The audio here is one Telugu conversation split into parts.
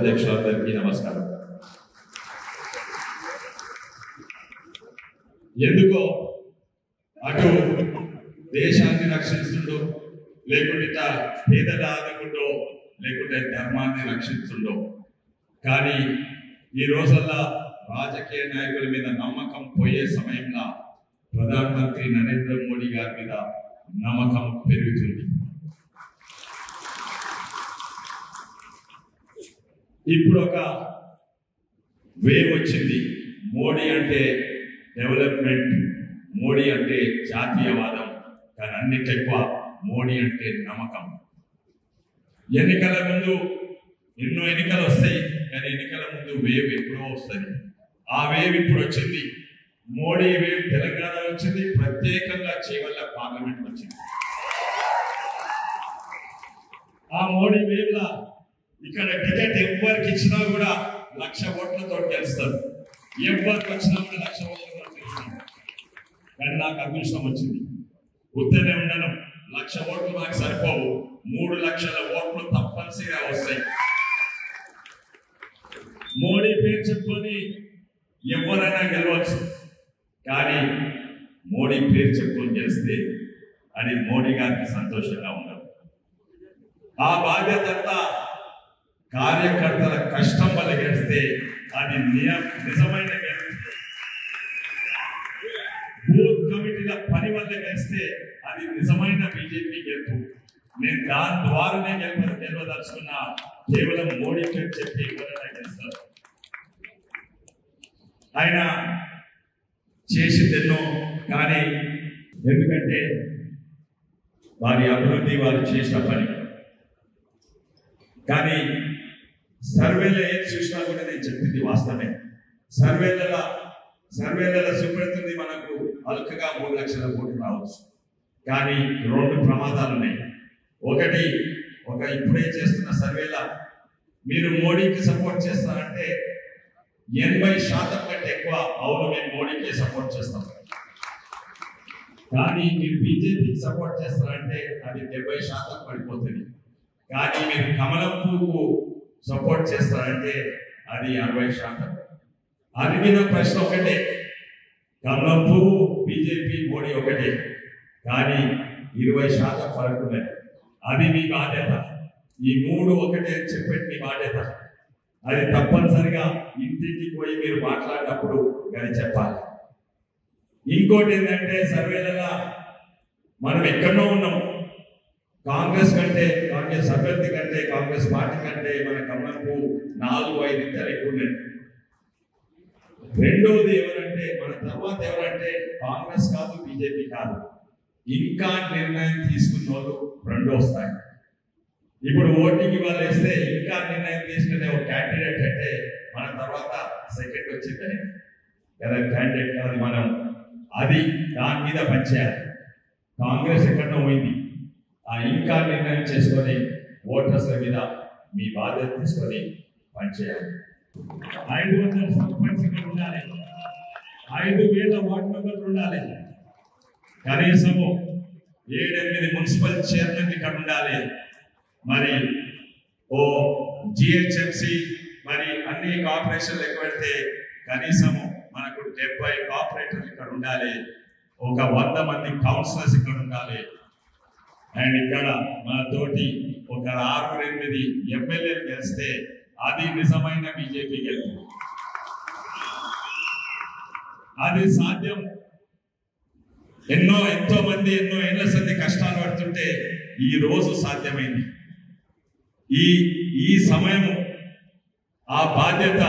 అధ్యక్షులందరికీ నమస్కారం. ఎందుకో అటు దేశాన్ని రక్షిస్తుండో, లేకుంటే పేదల ఆదుకుంటో, లేకుంటే ధర్మాన్ని రక్షిస్తుండో, కానీ ఈ రోజుల్లో రాజకీయ నాయకుల మీద నమ్మకం పోయే సమయంలో ప్రధానమంత్రి నరేంద్ర మోడీ గారి మీద నమ్మకం పెరుగుతుంది. ఇప్పుడు ఒక వేవ్ వచ్చింది. మోడీ అంటే డెవలప్మెంట్, మోడీ అంటే జాతీయవాదం, కానీ అన్నిటి ఎక్కువ మోడీ అంటే నమ్మకం. ఎన్నికల ముందు ఎన్నో ఎన్నికలు వస్తాయి, కానీ ఎన్నికల ముందు వేవ్ ఎప్పుడో వస్తుంది. ఆ వేవ్ ఇప్పుడు వచ్చింది. మోడీ వేవ్ తెలంగాణ వచ్చింది, ప్రత్యేకంగా చేవల్ల పార్లమెంట్ వచ్చింది. ఆ మోడీ వేవ్ లా ఇక్కడ టికెట్ ఎవరికి ఇచ్చినా కూడా 1,00,000 ఓట్లతో గెలుస్తారు. ఎవరికి వచ్చినా కూడా 1,00,000 ఓట్లతో గెలుస్తారు. కానీ నాకు అదృష్టం వచ్చింది. ఉత్తనే ఉండను, 1,00,000 ఓట్లు నాకు సరిపోవు, 3,00,000 ఓట్లు తప్పనిసరిగా వస్తాయి. మోడీ పేరు చెప్పుకొని ఎవరైనా గెలవచ్చు, కానీ మోడీ పేరు చెప్పుకొని గెలిస్తే అది మోడీ గారికి సంతోషంగా ఉండదు. ఆ బాధ్యత అంతా కార్యకర్తల కష్టం వల్ల గెలిస్తే అది నిజమైన గెలుపు. బూత్ కమిటీల పని వల్ల గెలిస్తే అది నిజమైన బీజేపీ గెలుపు. నేను దాని ద్వారానే గెలవదలుచుకున్నా. కేవలం మోడీ పేరు చెప్పి ఎవరైనా గెలుస్తారు. ఆయన చేసింది ఎన్నో, కానీ ఎందుకంటే వారి అభివృద్ధి, వారు చేసిన పని. కానీ సర్వేలో ఏం చూసినా కూడా నేను చెప్పింది వాస్తవమే. సర్వేలలో చూపెడుతుంది మనకు అల్కగా 3,00,000 ఓట్లు రావచ్చు. కానీ 2 ప్రమాదాలు ఉన్నాయి. ఒకటి, ఇప్పుడే చేస్తున్న సర్వేలో మీరు మోడీకి సపోర్ట్ చేస్తారంటే 80% కంటే ఎక్కువ అవును మేము మోడీకి సపోర్ట్ చేస్తాం. కానీ మీరు బీజేపీకి సపోర్ట్ చేస్తారంటే అది 70% పడిపోతుంది. కానీ మీరు కమలం పువ్వుకు సపోర్ట్ చేస్తారంటే అది 60%. అడిగిన ప్రశ్న ఒకటే, కమలం పువ్వు, బీజేపీ, మోడీ ఒకటే, కానీ 20% ఫరక్ ఉన్నది. అది మీ బాధ్యత. ఈ 3 ఒకటే అని చెప్పేది మీ బాధ్యత. అది తప్పనిసరిగా ఇంటికి పోయి మీరు మాట్లాడినప్పుడు అది చెప్పాలి. ఇంకోటి ఏంటంటే సర్వేలలో మనం ఎక్కడో ఉన్నాం. కాంగ్రెస్ అభ్యర్థి కంటే, కాంగ్రెస్ పార్టీ కంటే మన కమలంపు 4-5 ఇంతలు ఎక్కువ ఉన్నాయి. రెండోది ఎవరంటే, మన తర్వాత ఎవరంటే కాంగ్రెస్ కాదు, బీజేపీ కాదు, ఇంకా నిర్ణయం తీసుకున్న వాళ్ళు రెండో స్థాయి. ఇప్పుడు ఓటింగ్ వాళ్ళు వేస్తే ఇంకా నిర్ణయం తీసుకునే ఒక క్యాండిడేట్ అంటే మన తర్వాత సెకండ్ వచ్చిందని కదా క్యాండిడేట్ కాదు మనం. అది దాని మీద పనిచేయాలి. కాంగ్రెస్ ఎక్కడో పోయింది. ఆ ఇంకా నిర్ణయం చేసుకొని ఓటర్స్ల మీద మీ బాధ్యత తీసుకొని పనిచేయాలి. 500 సర్పంచ్లు ఉండాలి, 5,000 వార్డు మెంబర్లు ఉండాలి, కనీసము 7-8 మున్సిపల్ చైర్మన్ ఇక్కడ ఉండాలి. మరి జిహెచ్ఎంసి మరి అన్ని కార్పొరేషన్లు ఎక్కువ పెడితే కనీసము మనకు 70 కార్పొరేటర్లు ఇక్కడ ఉండాలి, ఒక 100 మంది కౌన్సిలర్స్ ఇక్కడ ఉండాలి. అండ్ ఇక్కడ మనతోటి ఒక 6-8 ఎమ్మెల్యేలు గెలిస్తే అది నిజమైన బీజేపీ గెలుపు. అది సాధ్యం. ఎంతో మంది ఎన్నో ఏళ్ల సంది కష్టాలు పడుతుంటే ఈ రోజు సాధ్యమైంది. ఈ సమయము ఆ బాధ్యత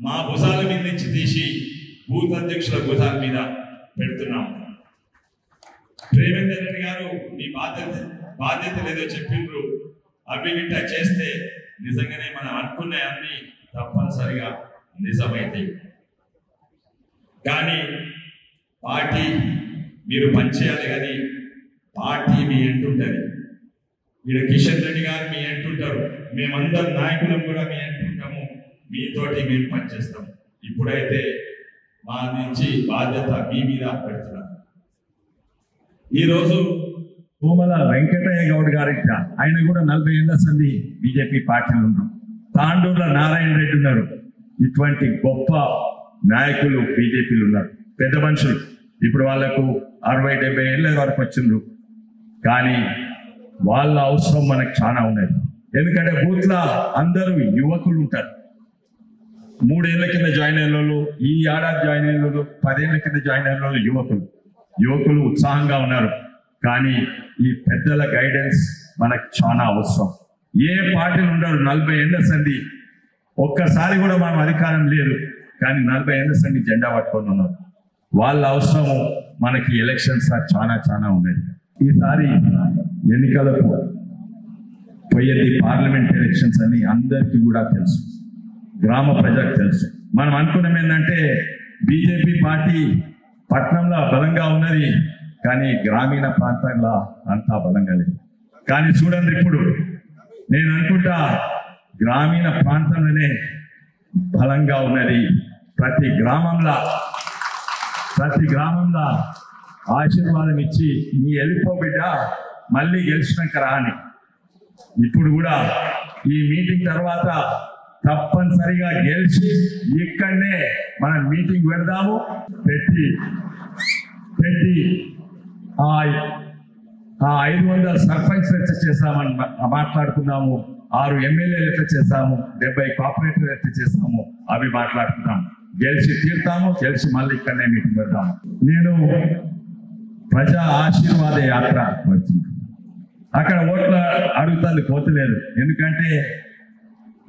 మా భుజాల మీద నుంచి తీసి బూత్ అధ్యక్షుల భుజాల మీద పెడుతున్నాం. రేవంత్ రెడ్డి గారు మీ బాధ్యత లేదో చెప్పిండ్రు. అవి గిట్ట చేస్తే నిజంగానే మనం అనుకునే అన్ని తప్పనిసరిగా నిజమైతాయి. కానీ పార్టీ మీరు పనిచేయాలి, కానీ పార్టీ మీ ఎంటుంటుంది. ఇక్కడ కిషన్ రెడ్డి గారు మీ ఎంటుంటారు, మేమందరం నాయకులం కూడా మీ ఎంటుంటాము, మీతోటి మేము పనిచేస్తాం. ఇప్పుడైతే మా నుంచి బాధ్యత మీ మీద పెడుతున్నాం. ఈరోజు కోమల వెంకటయ్య గౌడ్ గారి ఆయన కూడా 40 ఏళ్ల సంది బీజేపీ పార్టీలో ఉన్నారు. తాండూరులో నారాయణ రెడ్డి ఉన్నారు. ఇటువంటి గొప్ప నాయకులు బీజేపీలు ఉన్నారు, పెద్ద మనుషులు. ఇప్పుడు వాళ్ళకు 60-70 ఏళ్ళ వరకు వచ్చిండ్రు, కానీ వాళ్ళ అవసరం మనకు చాలా ఉన్నది. ఎందుకంటే బూత్లో అందరూ యువకులు ఉంటారు. 3 ఏళ్ల కింద జాయిన్ అయిన వాళ్ళు, ఈ ఏడాది జాయిన్ అయిన వాళ్ళు, 10 ఏళ్ల కింద జాయిన్ అయిన వాళ్ళు యువకులు ఉత్సాహంగా ఉన్నారు. కానీ ఈ పెద్దల గైడెన్స్ మనకు చాలా అవసరం. ఏ పార్టీలు ఉండరు, 40 ఏళ్ల సంధి ఒక్కసారి కూడా మనం అధికారం లేదు, కానీ 40 ఏళ్ల సంధి జెండా పట్టుకొని ఉన్నారు. వాళ్ళ అవసరము మనకి ఎలక్షన్స్ చాలా ఉన్నది. ఈసారి ఎన్నికలకు పోయేది పార్లమెంట్ ఎలక్షన్స్ అని అందరికీ కూడా తెలుసు, గ్రామ ప్రజలకు తెలుసు. మనం అనుకున్నాం ఏంటంటే బీజేపీ పార్టీ పట్టణంలో బలంగా ఉన్నది, కానీ గ్రామీణ ప్రాంతాల్లో అంతా బలంగా లేదు. కానీ చూడండి, ఇప్పుడు నేను అనుకుంటా గ్రామీణ ప్రాంతంలోనే బలంగా ఉన్నది. ప్రతి గ్రామంలో ఆశీర్వాదం ఇచ్చి నీ వెళ్ళిపో బిడ్డ, మళ్ళీ గెలిచినాక రాని. ఇప్పుడు కూడా ఈ మీటింగ్ తర్వాత తప్పనిసరిగా గెలిచి ఇక్కడనే మనం మీటింగ్ పెడదాము. పెట్టి ఆ 500 సర్పంచ్ ఎట్లా చేస్తామని మాట్లాడుకున్నాము, 6 ఎమ్మెల్యేలు ఎట్లా చేస్తాము, 70 కార్పొరేటర్లు ఎట్లా చేస్తాము, అవి మాట్లాడుకుంటాం. గెలిచి తీరుతాము, గెలిచి మళ్ళీ ఇక్కడనే మీటింగ్ పెడతాము. నేను ప్రజా ఆశీర్వాద యాత్ర వచ్చింది, అక్కడ ఓట్ల అడుగుతుంది పోతలేదు. ఎందుకంటే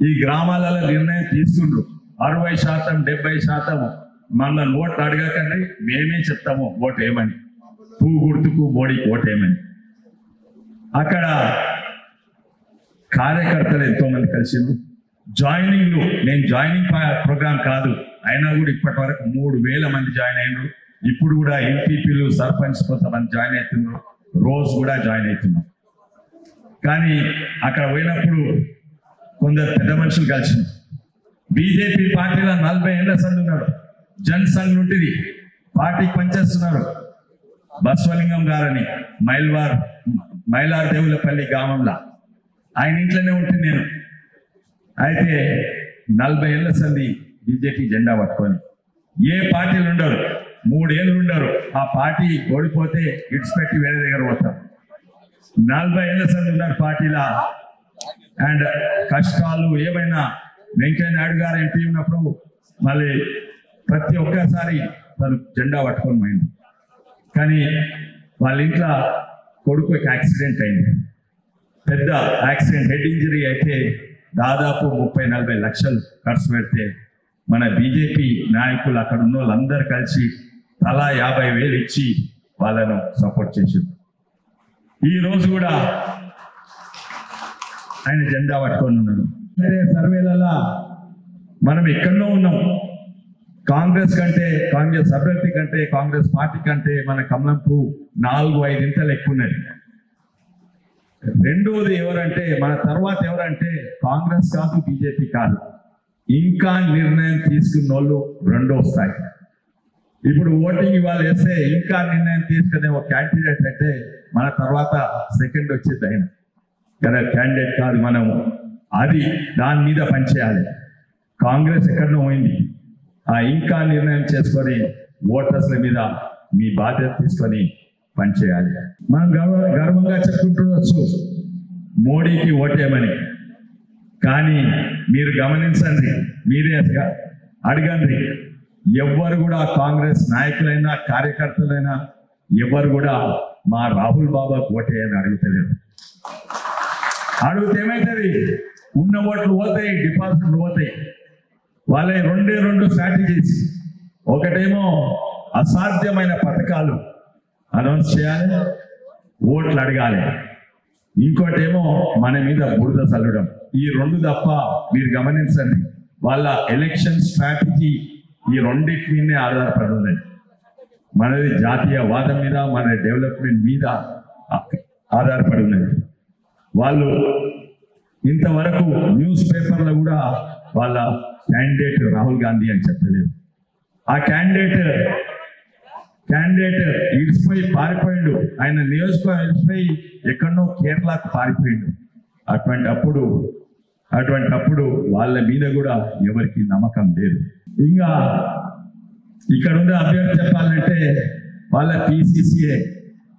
ఈ గ్రామాలలో నిర్ణయం తీసుకుండ్రు, 60% 70% మళ్ళీ ఓట్లు అడగకండి, మేమే చెప్తాము ఓటు ఏమని, పువ్వు గుర్తుకు మోడీకి ఓటు ఏమని. అక్కడ కార్యకర్తలు ఎంతో మంది కలిసిండ్రు. జాయినింగ్లు, నేను జాయినింగ్ ప్రోగ్రామ్ కాదు అయినా కూడా ఇప్పటి వరకు 3000 మంది జాయిన్ అయినారు. ఇప్పుడు కూడా ఎంపీపీలు సర్పంచ్ కొంతమంది జాయిన్ అవుతున్నారు, రోజు కూడా జాయిన్ అవుతున్నాం. కానీ అక్కడ పోయినప్పుడు కొందరు పెద్ద మనుషులు కలిసింది. బీజేపీ పార్టీలో 40 ఏళ్ల సంఘ్ ఉన్నారు, జన్ సంఘ్ ఉంటుంది, పార్టీకి పనిచేస్తున్నారు. బసవలింగం గారని మైలార్ దేవులపల్లి గ్రామంలో ఆయన ఇంట్లోనే ఉంటుంది నేను. అయితే 40 ఏళ్ల సంధి బీజేపీ జెండా పట్టుకొని ఏ పార్టీలు ఉండరు, 3 ఏళ్ళు ఉండరు. ఆ పార్టీ ఓడిపోతే ఇడిచిపెట్టి వేరే దగ్గర పోతాం. 40 ఏళ్ల సంధి ఉన్నారు పార్టీలా. అండ్ కష్టాలు ఏమైనా వెంకయ్య నాయుడు గారు ఎంపీ ఉన్నప్పుడు మళ్ళీ ప్రతి ఒక్కసారి తను జెండా పట్టుకొని పోయింది. కానీ వాళ్ళ ఇంట్లో కొడుకుకి యాక్సిడెంట్ అయింది, పెద్ద యాక్సిడెంట్, హెడ్ ఇంజరీ అయితే దాదాపు 30-40 లక్షలు ఖర్చు పెడితే మన బీజేపీ నాయకులు అక్కడ ఉన్న వాళ్ళందరూ కలిసి తలా 50,000 ఇచ్చి వాళ్ళను సపోర్ట్ చేశారు. ఈ రోజు కూడా ఆయన జెండా పట్టుకొని ఉన్నారు. సర్వేలలో మనం ఎక్కడో ఉన్నాం. కాంగ్రెస్ అభ్యర్థి కంటే కాంగ్రెస్ పార్టీ కంటే మన కమలంపు 4-5 ఇంతలు ఎక్కువ ఉన్నది. రెండోది ఎవరంటే మన తర్వాత ఎవరంటే కాంగ్రెస్ కాదు, బీజేపీ కాదు, ఇంకా నిర్ణయం తీసుకున్న వాళ్ళు రెండో స్థాయి. ఇప్పుడు ఓటింగ్ ఇవాళ వేస్తే ఇంకా నిర్ణయం తీసుకునే ఒక క్యాండిడేట్ అంటే మన తర్వాత సెకండ్ వచ్చేది ఆయన కదా, క్యాండిడేట్ కాదు మనము. అది దాని మీద పనిచేయాలి. కాంగ్రెస్ ఎక్కడో పోయింది, ఆ ఇంకా నిర్ణయం చేసుకొని ఓటర్స్ల మీద మీ బాధ్యత తీసుకొని పనిచేయాలి. మనం గర్వంగా చెప్పుకుంటుండొచ్చు మోడీకి ఓటేయమని, కానీ మీరు గమనించండి, మీరే అడగండి, ఎవ్వరు కూడా కాంగ్రెస్ నాయకులైనా కార్యకర్తలైనా ఎవరు కూడా మా రాహుల్ బాబాకు ఓటేయని అడుగుతలేరు. అడిగితే ఏమవుతుంది, ఉన్న ఓట్లు పోతాయి, డిపాజిట్లు పోతాయి. వాళ్ళ 2 స్ట్రాటజీస్, ఒకటేమో అసాధ్యమైన పథకాలు అనౌన్స్ చేయాలి, ఓట్లు అడగాలి, ఇంకోటేమో మన మీద బురద చల్లడం. ఈ 2 తప్ప మీరు గమనించండి, వాళ్ళ ఎలక్షన్ స్ట్రాటజీ ఈ 2 మీదే ఆధారపడి ఉన్నది. మనది జాతీయవాదం మీద, మన డెవలప్మెంట్ మీద ఆధారపడి ఉన్నది. వాళ్ళు ఇంతవరకు న్యూస్ పేపర్లో కూడా వాళ్ళ క్యాండిడేట్ రాహుల్ గాంధీ అని చెప్పలేదు. ఆ క్యాండిడేట్ ఇడిసిపోయి పారిపోయిండు, ఆయన నియోజకవర్గం ఇడిసిపోయి ఎక్కడో కేరళకు పారిపోయిండు. అప్పుడు అటువంటప్పుడు వాళ్ళ మీద కూడా ఎవరికి నమ్మకం లేదు. ఇంకా ఇక్కడ ఉన్న అభ్యర్థి చెప్పాలంటే వాళ్ళ PCCA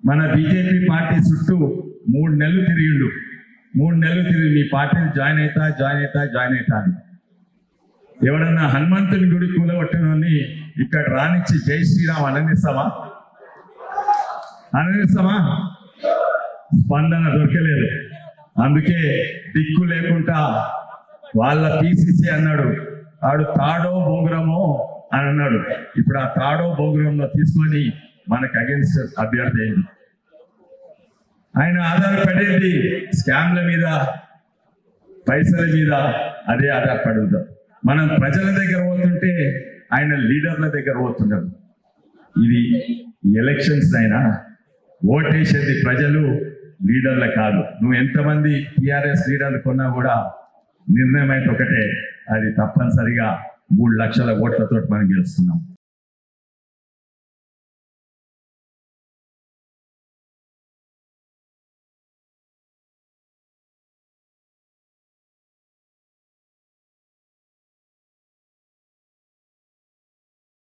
మన బీజేపీ పార్టీ చుట్టూ 3 నెలలు తిరిగిండు. 3 నెలలు తిరిగి మీ పార్టీని జాయిన్ అవుతా అని. ఎవడన్నా హనుమంతుని గుడి కూలగొట్టనని ఇక్కడ రానిచ్చి జై శ్రీరామ్ అననిస్తామా? స్పందన దొరకలేదు. అందుకే దిక్కు లేకుండా వాళ్ళ PCCA అన్నాడు, ఆడు తాడో బొంగురమో అని అన్నాడు. ఇప్పుడు ఆ తాడో బొంగురంలో తీసుకొని మనకు అగెన్స్ట్ అభ్యర్థి అయింది. ఆయన ఆధారపడేది స్కామ్ల మీద, పైసల మీద, అదే ఆధారపడుతారు. మనం ప్రజల దగ్గర పోతుంటే ఆయన లీడర్ల దగ్గర పోతున్నారు. ఇది ఎలక్షన్స్ అయినా ఓటేసేది ప్రజలు, లీడర్లు కాదు. నువ్వు ఎంతమంది TRS లీడర్లు కొన్నా కూడా నిర్ణయం అయితే ఒకటే, అది తప్పనిసరిగా 3 లక్షల ఓట్లతో మనం గెలుస్తున్నాం.